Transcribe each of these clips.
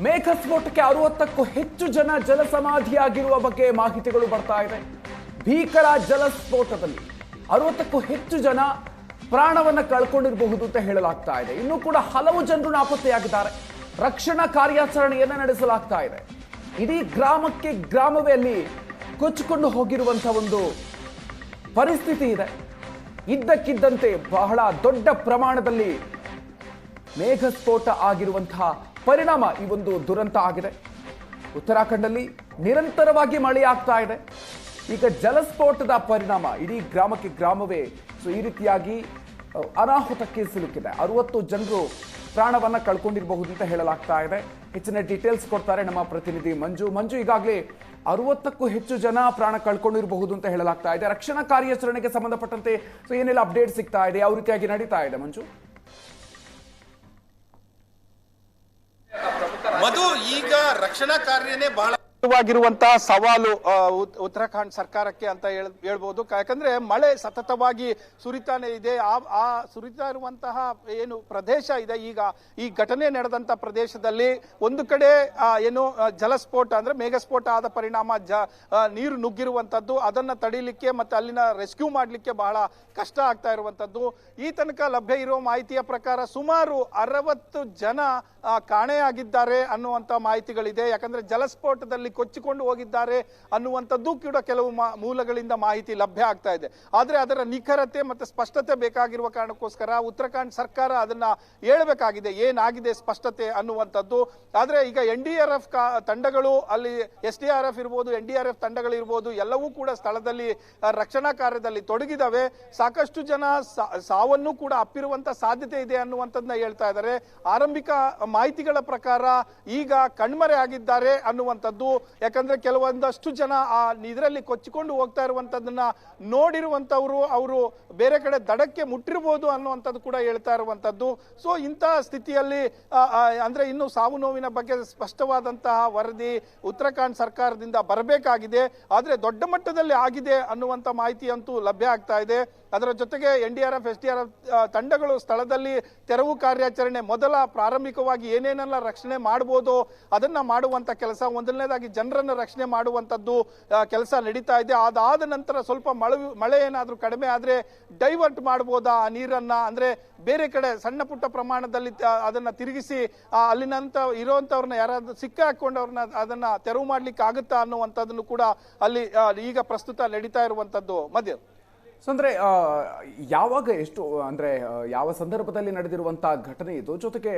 ಮೇಘಸ್ಫೋಟಕ್ಕೆ 60ಕ್ಕೂ ಹೆಚ್ಚು ಜನ ಜಲಸಮಾಧಿಯಾಗಿರುವ ಬಗ್ಗೆ ಮಾಹಿತಿಗಳು ಬರ್ತಾ ಇದೆ. ಭೀಕರ ಜಲಸ್ಫೋಟದಲ್ಲಿ 60ಕ್ಕೂ ಹೆಚ್ಚು ಜನ ಪ್ರಾಣವನ್ನ ಕಳ್ಕೊಂಡಿರಬಹುದು ಅಂತ ಹೇಳಲಾಗ್ತಾ ಇದೆ. ಇನ್ನೂ ಕೂಡ ಹಲವು ಜನರು ನಾಪತ್ತೆಯಾಗಿದ್ದಾರೆ. ರಕ್ಷಣಾ ಕಾರ್ಯಾಚರಣೆಯನ್ನ ನಡೆಸಲಾಗ್ತಾ ಇದೆ. ಇಡೀ ಗ್ರಾಮವೇ ಅಲ್ಲಿ ಕೊಚ್ಚಿಕೊಂಡು ಹೋಗಿರುವಂತಹ ಒಂದು ಪರಿಸ್ಥಿತಿ ಇದೆ. ಇದ್ದಕ್ಕಿದ್ದಂತೆ ಬಹಳ ದೊಡ್ಡ ಪ್ರಮಾಣದಲ್ಲಿ ಮೇಘಸ್ಫೋಟ ಆಗಿರುವಂತಹ ಪರಿಣಾಮ ಈ ಒಂದು ದುರಂತ ಆಗಿದೆ. ಉತ್ತರಾಖಂಡಲ್ಲಿ ನಿರಂತರವಾಗಿ ಮಳೆಯಾಗ್ತಾ ಇದೆ. ಈಗ ಜಲಸ್ಫೋಟದ ಪರಿಣಾಮ ಇಡೀ ಗ್ರಾಮವೇ ಈ ರೀತಿಯಾಗಿ ಅನಾಹುತಕ್ಕೆ ಸಿಲುಕಿದೆ. 60 ಜನರು ಪ್ರಾಣವನ್ನ ಕಳ್ಕೊಂಡಿರಬಹುದು ಅಂತ ಹೇಳಲಾಗ್ತಾ ಇದೆ. ಹೆಚ್ಚಿನ ಡೀಟೇಲ್ಸ್ ಕೊಡ್ತಾರೆ ನಮ್ಮ ಪ್ರತಿನಿಧಿ ಮಂಜು. ಈಗಾಗಲೇ 60ಕ್ಕೂ ಹೆಚ್ಚು ಜನ ಪ್ರಾಣ ಕಳ್ಕೊಂಡಿರಬಹುದು ಅಂತ ಹೇಳಲಾಗ್ತಾ ಇದೆ. ರಕ್ಷಣಾ ಕಾರ್ಯಾಚರಣೆಗೆ ಸಂಬಂಧಪಟ್ಟಂತೆ ಏನೆಲ್ಲ ಅಪ್ಡೇಟ್ ಸಿಗ್ತಾ ಇದೆ, ಯಾವ ರೀತಿಯಾಗಿ ನಡೀತಾ ಇದೆ ಮಂಜು? ಮಧು, ಈಗ ರಕ್ಷಣಾ ಕಾರ್ಯನೇ ಬಹಳ ವಾಗಿರುವಂತಹ ಸವಾಲು ಉತ್ತರಾಖಂಡ್ ಸರ್ಕಾರಕ್ಕೆ ಅಂತ ಹೇಳ್ಬೋದು. ಯಾಕಂದ್ರೆ ಮಳೆ ಸತತವಾಗಿ ಸುರಿತಾನೆ ಇದೆ. ಆ ಸುರಿತಾ ಇರುವಂತಹ ಏನು ಪ್ರದೇಶ ಇದೆ, ಈಗ ಈ ಘಟನೆ ನಡೆದಂತ ಪ್ರದೇಶದಲ್ಲಿ ಒಂದು ಕಡೆ ಏನು ಜಲಸ್ಫೋಟ ಅಂದ್ರೆ ಮೇಘಸ್ಫೋಟ ಆದ ಪರಿಣಾಮ ನೀರು ನುಗ್ಗಿರುವಂತದ್ದು, ಅದನ್ನ ತಡಿಲಿಕ್ಕೆ ಮತ್ತೆ ಅಲ್ಲಿನ ರೆಸ್ಕ್ಯೂ ಮಾಡ್ಲಿಕ್ಕೆ ಬಹಳ ಕಷ್ಟ ಆಗ್ತಾ ಇರುವಂತದ್ದು. ಈ ತನಕ ಲಭ್ಯ ಇರುವ ಮಾಹಿತಿಯ ಪ್ರಕಾರ ಸುಮಾರು 60 ಜನ ಕಾಣೆಯಾಗಿದ್ದಾರೆ ಅನ್ನುವಂತ ಮಾಹಿತಿಗಳಿದೆ. ಯಾಕಂದ್ರೆ ಜಲಸ್ಫೋಟದಲ್ಲಿ ಕೊಚ್ಚಿಕೊಂಡು ಹೋಗಿದ್ದಾರೆ ಅನ್ನುವಂಥದ್ದು ಕೂಡ ಕೆಲವು ಮೂಲಗಳಿಂದ ಮಾಹಿತಿ ಲಭ್ಯ ಆಗ್ತಾ ಇದೆ. ಆದ್ರೆ ಅದರ ನಿಖರತೆ ಮತ್ತೆ ಸ್ಪಷ್ಟತೆ ಬೇಕಾಗಿರುವ ಕಾರಣಕ್ಕೋಸ್ಕರ ಉತ್ತರಾಖಂಡ್ ಸರ್ಕಾರ ಅದನ್ನ ಹೇಳಬೇಕಾಗಿದೆ, ಏನಾಗಿದೆ ಸ್ಪಷ್ಟತೆ ಅನ್ನುವಂಥದ್ದು. ಆದ್ರೆ ಈಗ NDRF ತಂಡಗಳು ಅಲ್ಲಿ SDRF ಇರ್ಬೋದು, NDRF ತಂಡಗಳು ಇರ್ಬೋದು, ಎಲ್ಲವೂ ಕೂಡ ಸ್ಥಳದಲ್ಲಿ ರಕ್ಷಣಾ ಕಾರ್ಯದಲ್ಲಿ ತೊಡಗಿದಾವೆ. ಸಾಕಷ್ಟು ಜನ ಸಾವನ್ನು ಕೂಡ ಅಪ್ಪಿರುವಂತ ಸಾಧ್ಯತೆ ಇದೆ ಅನ್ನುವಂಥದ್ದನ್ನ ಹೇಳ್ತಾ ಇದ್ದಾರೆ. ಆರಂಭಿಕ ಮಾಹಿತಿಗಳ ಪ್ರಕಾರ ಈಗ ಕಣ್ಮರೆ ಆಗಿದ್ದಾರೆ ಅನ್ನುವಂಥದ್ದು. ಯಾಕಂದ್ರೆ ಕೆಲವೊಂದಷ್ಟು ಜನ ಇದರಲ್ಲಿ ಕೊಚ್ಚಿಕೊಂಡು ಹೋಗ್ತಾ ಇರುವಂತದ್ದನ್ನ ನೋಡಿರುವಂತವ್ರು ಅವರು ಬೇರೆ ಕಡೆ ದಡಕ್ಕೆ ಮುಟ್ಟಿರಬಹುದು ಅನ್ನುವಂಥದ್ದು ಕೂಡ ಹೇಳ್ತಾ ಇರುವಂತದ್ದು. ಸೊ ಇಂತಹ ಸ್ಥಿತಿಯಲ್ಲಿ ಅಂದ್ರೆ ಇನ್ನು ಸಾವು ನೋವಿನ ಬಗ್ಗೆ ಸ್ಪಷ್ಟವಾದಂತಹ ವರದಿ ಉತ್ತರಾಖಂಡ್ ಸರ್ಕಾರದಿಂದ ಬರಬೇಕಾಗಿದೆ. ಆದ್ರೆ ದೊಡ್ಡ ಮಟ್ಟದಲ್ಲಿ ಆಗಿದೆ ಅನ್ನುವಂತ ಮಾಹಿತಿ ಅಂತೂ ಲಭ್ಯ ಆಗ್ತಾ ಇದೆ. ಅದರ ಜೊತೆಗೆ NDRF SDRF ತಂಡಗಳು ಸ್ಥಳದಲ್ಲಿ ತೆರವು ಕಾರ್ಯಾಚರಣೆ ಮೊದಲ ಪ್ರಾರಂಭಿಕವಾಗಿ ಏನೇನೆಲ್ಲ ರಕ್ಷಣೆ ಮಾಡಬಹುದು ಅದನ್ನ ಮಾಡುವಂತ ಕೆಲಸ, ಮೊದಲನೇದಾಗಿ ಜನರನ್ನು ರಕ್ಷಣೆ ಮಾಡುವಂತದ್ದು ಕೆಲಸ ನಡೀತಾ ಇದೆ. ಅದಾದ ನಂತರ ಸ್ವಲ್ಪ ಮಳೆ ಏನಾದ್ರೂ ಕಡಿಮೆ ಆದ್ರೆ ಡೈವರ್ಟ್ ಮಾಡಬಹುದಾ ಆ ನೀರನ್ನ, ಅಂದ್ರೆ ಬೇರೆ ಕಡೆ ಸಣ್ಣ ಪುಟ್ಟ ಪ್ರಮಾಣದಲ್ಲಿ ಅದನ್ನ ತಿರುಗಿಸಿ ಅಲ್ಲಿನಂತ ಇರುವಂತವ್ರನ್ನ ಯಾರಾದ್ರೂ ಸಿಕ್ಕ ಹಾಕೊಂಡವ್ರನ್ನ ಅದನ್ನ ತೆರವು ಮಾಡ್ಲಿಕ್ಕೆ ಆಗುತ್ತಾ ಅನ್ನುವಂಥದ್ದನ್ನು ಕೂಡ ಅಲ್ಲಿ ಈಗ ಪ್ರಸ್ತುತ ನಡೀತಾ ಇರುವಂತದ್ದು. ಮಧ್ಯ ಅಂದ್ರೆ ಯಾವಾಗ ಎಷ್ಟು ಅಂದ್ರೆ ಯಾವ ಸಂದರ್ಭದಲ್ಲಿ ನಡೆದಿರುವಂತಹ ಘಟನೆ ಇದು? ಜೊತೆಗೆ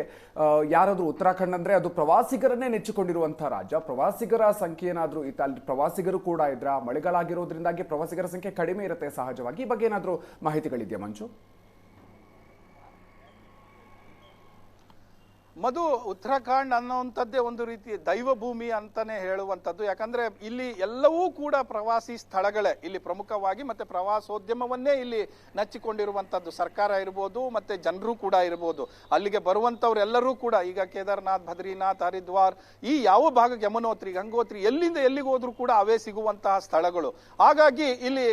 ಯಾರಾದ್ರೂ ಉತ್ತರಾಖಂಡ್ ಅಂದ್ರೆ ಅದು ಪ್ರವಾಸಿಗರನ್ನೇ ನೆಚ್ಚಿಕೊಂಡಿರುವಂತಹ ರಾಜ್ಯ, ಪ್ರವಾಸಿಗರ ಸಂಖ್ಯೆ ಏನಾದ್ರೂ ಅಲ್ಲಿ ಪ್ರವಾಸಿಗರು ಕೂಡ ಇದ್ರ? ಮಳೆಗಾಲ ಆಗಿರೋದ್ರಿಂದಾಗಿ ಪ್ರವಾಸಿಗರ ಸಂಖ್ಯೆ ಕಡಿಮೆ ಇರುತ್ತೆ ಸಹಜವಾಗಿ. ಈ ಬಗ್ಗೆ ಏನಾದ್ರೂ ಮಾಹಿತಿಗಳಿದೆಯಾ ಮಂಜು? ಮಧು, ಉತ್ತರಾಖಂಡ್ ಅನ್ನುವಂಥದ್ದೇ ಒಂದು ರೀತಿ ದೈವ ಭೂಮಿ ಅಂತಾನೆ ಹೇಳುವಂಥದ್ದು. ಯಾಕಂದ್ರೆ ಇಲ್ಲಿ ಎಲ್ಲವೂ ಕೂಡ ಪ್ರವಾಸಿ ಸ್ಥಳಗಳೇ, ಇಲ್ಲಿ ಪ್ರಮುಖವಾಗಿ ಮತ್ತೆ ಪ್ರವಾಸೋದ್ಯಮವನ್ನೇ ಇಲ್ಲಿ ನಚ್ಚಿಕೊಂಡಿರುವಂಥದ್ದು. ಸರ್ಕಾರ ಇರ್ಬೋದು ಮತ್ತೆ ಜನರು ಕೂಡ ಇರ್ಬೋದು. ಅಲ್ಲಿಗೆ ಬರುವಂತವ್ರೆಲ್ಲರೂ ಕೂಡ ಈಗ ಕೇದಾರ್ನಾಥ್, ಬದ್ರಿನಾಥ್, ಹರಿದ್ವಾರ್, ಈ ಯಾವ ಭಾಗಕ್ಕೆ ಯಮುನೋತ್ರಿ, ಗಂಗೋತ್ರಿ, ಎಲ್ಲಿಂದ ಎಲ್ಲಿಗೆ ಹೋದ್ರೂ ಕೂಡ ಅವೇ ಸಿಗುವಂತಹ ಸ್ಥಳಗಳು. ಹಾಗಾಗಿ ಇಲ್ಲಿ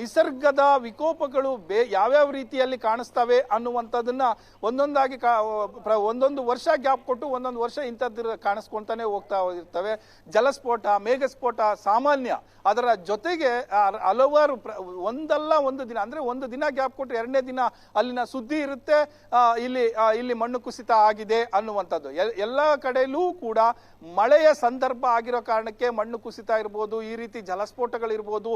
ನಿಸರ್ಗದ ವಿಕೋಪಗಳು ಯಾವ್ಯಾವ ರೀತಿಯಲ್ಲಿ ಕಾಣಿಸ್ತವೆ ಅನ್ನುವಂಥದ್ದನ್ನ ಒಂದೊಂದಾಗಿ ಒಂದೊಂದು ವರ್ಷ ಗ್ಯಾಪ್ ಕೊಟ್ಟು ಒಂದೊಂದು ವರ್ಷ ಇಂಥದ್ದು ಕಾಣಿಸ್ಕೊಂತಾನೆ ಹೋಗ್ತಾ ಇರ್ತವೆ. ಜಲಸ್ಫೋಟ, ಮೇಘಸ್ಫೋಟ ಸಾಮಾನ್ಯ. ಅದರ ಜೊತೆಗೆ ಹಲವಾರು ಒಂದಲ್ಲ ಒಂದು ದಿನ, ಅಂದ್ರೆ ಒಂದು ದಿನ ಗ್ಯಾಪ್ ಕೊಟ್ಟು ಎರಡನೇ ದಿನ ಅಲ್ಲಿನ ಸುದ್ದಿ ಇರುತ್ತೆ, ಇಲ್ಲಿ ಮಣ್ಣು ಕುಸಿತ ಆಗಿದೆ ಅನ್ನುವಂಥದ್ದು. ಎಲ್ಲ ಕಡೆಯಲ್ಲೂ ಕೂಡ ಮಳೆಯ ಸಂದರ್ಭ ಆಗಿರೋ ಕಾರಣಕ್ಕೆ ಮಣ್ಣು ಕುಸಿತ ಇರ್ಬೋದು, ಈ ರೀತಿ ಜಲಸ್ಫೋಟಗಳಿರ್ಬೋದು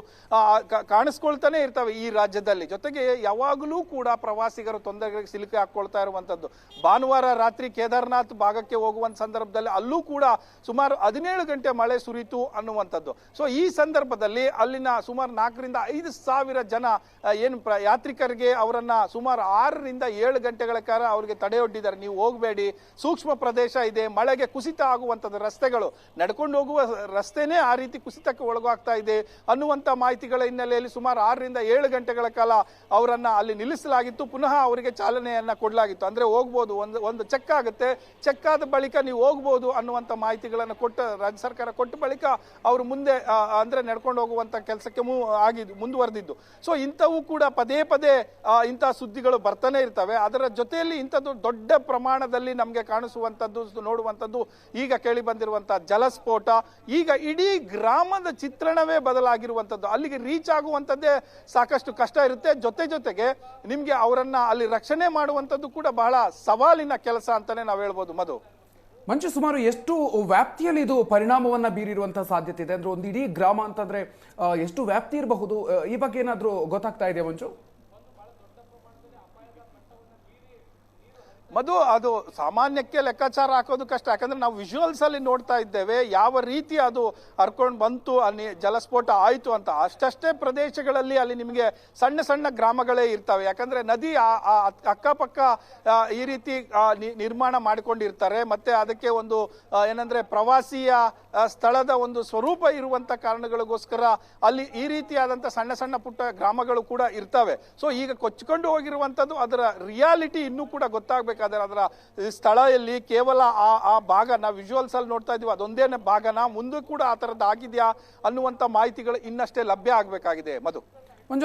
ಕಾಣಿಸ್ಕೊಳ್ತಾನೆ ಇರ್ತವೆ ಈ ರಾಜ್ಯದಲ್ಲಿ. ಜೊತೆಗೆ ಯಾವಾಗಲೂ ಕೂಡ ಪ್ರವಾಸಿಗರು ತೊಂದರೆಗಳಿಗೆ ಸಿಲುಕಿ ಹಾಕೊಳ್ತಾ ಇರುವಂತದ್ದು. ಭಾನುವಾರ ರಾತ್ರಿ ಕೇದಾರ್ನಾಥ್ ಭಾಗಕ್ಕೆ ಹೋಗುವಂತ ಸಂದರ್ಭದಲ್ಲಿ ಅಲ್ಲೂ ಕೂಡ ಸುಮಾರು 17 ಗಂಟೆ ಮಳೆ ಸುರಿತು ಅನ್ನುವಂಥದ್ದು. ಸೊ ಈ ಸಂದರ್ಭದಲ್ಲಿ ಅಲ್ಲಿನ ಸುಮಾರು 4 ರಿಂದ 5 ಸಾವಿರ ಜನ ಏನು ಯಾತ್ರಿಕರಿಗೆ ಅವರನ್ನ ಸುಮಾರು 6 ರಿಂದ 7 ಗಂಟೆಗಳ ಕಾಲ ಅವರಿಗೆ ತಡೆಯೊಡ್ಡಿದ್ದಾರೆ. ನೀವು ಹೋಗಬೇಡಿ, ಸೂಕ್ಷ್ಮ ಪ್ರದೇಶ ಇದೆ, ಮಳೆಗೆ ಕುಸಿತ ಆಗುವಂಥದ್ದು, ರಸ್ತೆಗಳು ನಡ್ಕೊಂಡು ಹೋಗುವ ರಸ್ತೆನೇ ಆ ರೀತಿ ಕುಸಿತಕ್ಕೆ ಒಳಗಾಗ್ತಾ ಇದೆ ಅನ್ನುವಂತ ಮಾಹಿತಿಗಳ ಹಿನ್ನೆಲೆಯಲ್ಲಿ ಸುಮಾರು 6 ರಿಂದ 7 ಗಂಟೆಗಳ ಕಾಲ ಅವರನ್ನ ಅಲ್ಲಿ ನಿಲ್ಲಿಸಲಾಗಿತ್ತು. ಪುನಃ ಅವರಿಗೆ ಚಾಲನೆಯನ್ನ ಕೊಡಲಾಗಿತ್ತು. ಅಂದ್ರೆ ಹೋಗ್ಬೋದು, ಒಂದು ಚೆಕ್ ಆಗುತ್ತೆ, ಆಗುತ್ತೆ, ಚೆಕ್ ಆದ ಬಳಿಕ ನೀವು ಹೋಗ್ಬೋದು ಅನ್ನುವಂಥ ಮಾಹಿತಿಗಳನ್ನು ರಾಜ್ಯ ಸರ್ಕಾರ ಕೊಟ್ಟ ಬಳಿಕ ಅವರು ಮುಂದೆ ಅಂದ್ರೆ ನಡ್ಕೊಂಡು ಹೋಗುವಂತ ಕೆಲಸಕ್ಕೆ ಮುಂದುವರೆದಿದ್ದು. ಸೊ ಇಂಥವು ಕೂಡ ಪದೇ ಪದೇ ಇಂಥ ಸುದ್ದಿಗಳು ಬರ್ತಾನೆ ಇರ್ತವೆ. ಅದರ ಜೊತೆಯಲ್ಲಿ ಇಂಥದ್ದು ದೊಡ್ಡ ಪ್ರಮಾಣದಲ್ಲಿ ನಮಗೆ ಕಾಣಿಸುವಂಥದ್ದು, ನೋಡುವಂಥದ್ದು ಈಗ ಕೇಳಿ ಬಂದಿರುವಂತಹ ಜಲಸ್ಫೋಟ. ಈಗ ಇಡೀ ಗ್ರಾಮದ ಚಿತ್ರಣವೇ ಬದಲಾಗಿರುವಂಥದ್ದು. ಅಲ್ಲಿಗೆ ರೀಚ್ ಆಗುವಂಥದ್ದೇ ಸಾಕಷ್ಟು ಕಷ್ಟ ಇರುತ್ತೆ. ಜೊತೆಗೆ ನಿಮ್ಗೆ ಅವರನ್ನ ಅಲ್ಲಿ ರಕ್ಷಣೆ ಮಾಡುವಂಥದ್ದು ಕೂಡ ಬಹಳ ಸವಾಲಿನ ಕೆಲಸ ಅಂತಾನೆ ನಾವು ಹೇಳ್ಬೋದು. ಮಂಜು, ಸುಮಾರು ಎಷ್ಟು ವ್ಯಾಪ್ತಿಯಲ್ಲಿ ಇದು ಪರಿಣಾಮವನ್ನ ಬೀರಿರುವಂತಹ ಸಾಧ್ಯತೆ ಇದೆ? ಅಂದ್ರೆ ಒಂದು ಇಡೀ ಗ್ರಾಮ ಅಂತಂದ್ರೆ ಎಷ್ಟು ವ್ಯಾಪ್ತಿ ಇರಬಹುದು? ಈ ಬಗ್ಗೆ ಏನಾದ್ರೂ ಗೊತ್ತಾಗ್ತಾ ಇದೆಯಾ ಮಂಜು? ಅದು ಸಾಮಾನ್ಯಕ್ಕೆ ಲೆಕ್ಕಾಚಾರ ಹಾಕೋದು ಕಷ್ಟ. ಯಾಕಂದ್ರೆ ನಾವು ವಿಜುವಲ್ಸ್ ಅಲ್ಲಿ ನೋಡ್ತಾ ಇದ್ದೇವೆ ಯಾವ ರೀತಿ ಅದು ಹರ್ಕೊಂಡು ಬಂತು, ಅಲ್ಲಿ ಜಲಸ್ಫೋಟ ಆಯ್ತು ಅಂತ. ಅಷ್ಟೇ ಪ್ರದೇಶಗಳಲ್ಲಿ ಅಲ್ಲಿ ನಿಮಗೆ ಸಣ್ಣ ಸಣ್ಣ ಗ್ರಾಮಗಳೇ ಇರ್ತವೆ. ಯಾಕಂದ್ರೆ ನದಿ ಅಕ್ಕಪಕ್ಕ ಈ ರೀತಿ ನಿರ್ಮಾಣ ಮಾಡಿಕೊಂಡಿರ್ತಾರೆ. ಮತ್ತೆ ಅದಕ್ಕೆ ಒಂದು ಏನಂದ್ರೆ ಪ್ರವಾಸಿಯ ಸ್ಥಳದ ಒಂದು ಸ್ವರೂಪ ಇರುವಂತ ಕಾರಣಗಳಿಗೋಸ್ಕರ ಅಲ್ಲಿ ಈ ರೀತಿಯಾದಂತ ಸಣ್ಣ ಸಣ್ಣ ಪುಟ್ಟ ಗ್ರಾಮಗಳು ಕೂಡ ಇರ್ತವೆ. ಸೊ ಈಗ ಕೊಚ್ಚಿಕೊಂಡು ಹೋಗಿರುವಂತದ್ದು ಅದರ ರಿಯಾಲಿಟಿ ಇನ್ನೂ ಕೂಡ ಗೊತ್ತಾಗಬೇಕಾದ್ರೆ ಅದರ ಸ್ಥಳ ಎಲ್ಲಿ, ಕೇವಲ ಆ ಭಾಗ ನಾವು ವಿಜುವಲ್ಸ್ ಅಲ್ಲಿ ನೋಡ್ತಾ ಇದೀವಿ ಅದೊಂದೇನೆ ಭಾಗನ, ಮುಂದೆ ಕೂಡ ಆ ತರದ್ದು ಆಗಿದ್ಯಾ ಅನ್ನುವಂತ ಮಾಹಿತಿಗಳು ಇನ್ನಷ್ಟೇ ಲಭ್ಯ ಆಗಬೇಕಾಗಿದೆ. ಮಂಜು,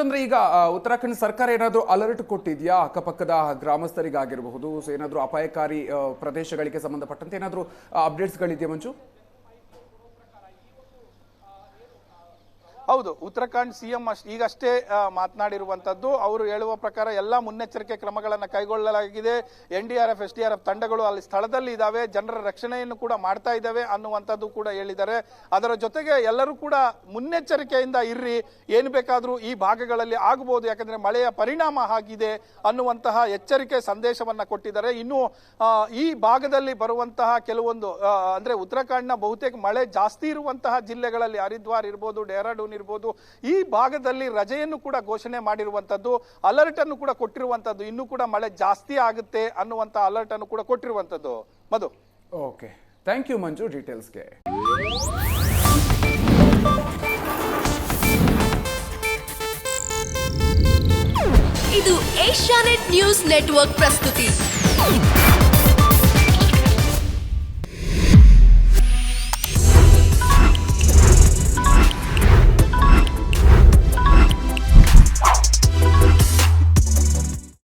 ಅಂದ್ರೆ ಈಗ ಉತ್ತರಾಖಂಡ್ ಸರ್ಕಾರ ಏನಾದ್ರೂ ಅಲರ್ಟ್ ಕೊಟ್ಟಿದ್ಯಾ ಅಕ್ಕಪಕ್ಕದ ಗ್ರಾಮಸ್ಥರಿಗಾಗಿರಬಹುದು? ಏನಾದ್ರೂ ಅಪಾಯಕಾರಿ ಪ್ರದೇಶಗಳಿಗೆ ಸಂಬಂಧಪಟ್ಟಂತೆ ಏನಾದ್ರೂ ಅಪ್ಡೇಟ್ಸ್ ಗಳಿದೆಯಾ ಮಂಜು? ಹೌದು, ಉತ್ತರಾಖಂಡ್ ಸಿಎಂ ಈಗಷ್ಟೇ ಮಾತನಾಡಿರುವಂತದ್ದು. ಅವರು ಹೇಳುವ ಪ್ರಕಾರ ಎಲ್ಲಾ ಮುನ್ನೆಚ್ಚರಿಕೆ ಕ್ರಮಗಳನ್ನು ಕೈಗೊಳ್ಳಲಾಗಿದೆ. NDRF, SDRF ತಂಡಗಳು ಅಲ್ಲಿ ಸ್ಥಳದಲ್ಲಿ ಇದಾವೆ, ಜನರ ರಕ್ಷಣೆಯನ್ನು ಕೂಡ ಮಾಡ್ತಾ ಇದ್ದಾವೆ ಅನ್ನುವಂಥದ್ದು ಕೂಡ ಹೇಳಿದ್ದಾರೆ. ಅದರ ಜೊತೆಗೆ ಎಲ್ಲರೂ ಕೂಡ ಮುನ್ನೆಚ್ಚರಿಕೆಯಿಂದ ಇರ್ರಿ, ಏನು ಬೇಕಾದ್ರೂ ಈ ಭಾಗಗಳಲ್ಲಿ ಆಗಬಹುದು, ಯಾಕಂದ್ರೆ ಮಳೆಯ ಪರಿಣಾಮ ಆಗಿದೆ ಅನ್ನುವಂತಹ ಎಚ್ಚರಿಕೆ ಸಂದೇಶವನ್ನ ಕೊಟ್ಟಿದ್ದಾರೆ. ಇನ್ನು ಈ ಭಾಗದಲ್ಲಿ ಬರುವಂತಹ ಕೆಲವೊಂದು ಅಂದ್ರೆ ಉತ್ತರಾಖಂಡ್ನ ಬಹುತೇಕ ಮಳೆ ಜಾಸ್ತಿ ಇರುವಂತಹ ಜಿಲ್ಲೆಗಳಲ್ಲಿ ಹರಿದ್ವಾರ್ ಇರ್ಬೋದು, ಡೆಹ್ರಾಡೂನ್ ಇರ್ಬೋದು, ಈ ಭಾಗದಲ್ಲಿ ರಜೆಯನ್ನು ಕೂಡ ಘೋಷಣೆ ಮಾಡಿರುವಂತದ್ದು, ಅಲರ್ಟ್ ಅನ್ನು ಕೂಡ ಕೊಟ್ಟಿರುವಂತದ್ದು. ಇನ್ನೂ ಕೂಡ ಮಳೆ ಜಾಸ್ತಿ ಆಗುತ್ತೆ ಅನ್ನುವಂತ ಅಲರ್ಟ್ ಅನ್ನು ಕೂಡ ಕೊಟ್ಟಿರುವಂತದ್ದು. ಓಕೆ, ಥ್ಯಾಂಕ್ ಯು ಮಂಜು ಡೀಟೇಲ್ಸ್ಗೆ. ಇದು ಏಷ್ಯಾನೆಟ್ ನ್ಯೂಸ್ ನೆಟ್ವರ್ಕ್ ಪ್ರಸ್ತುತಿ.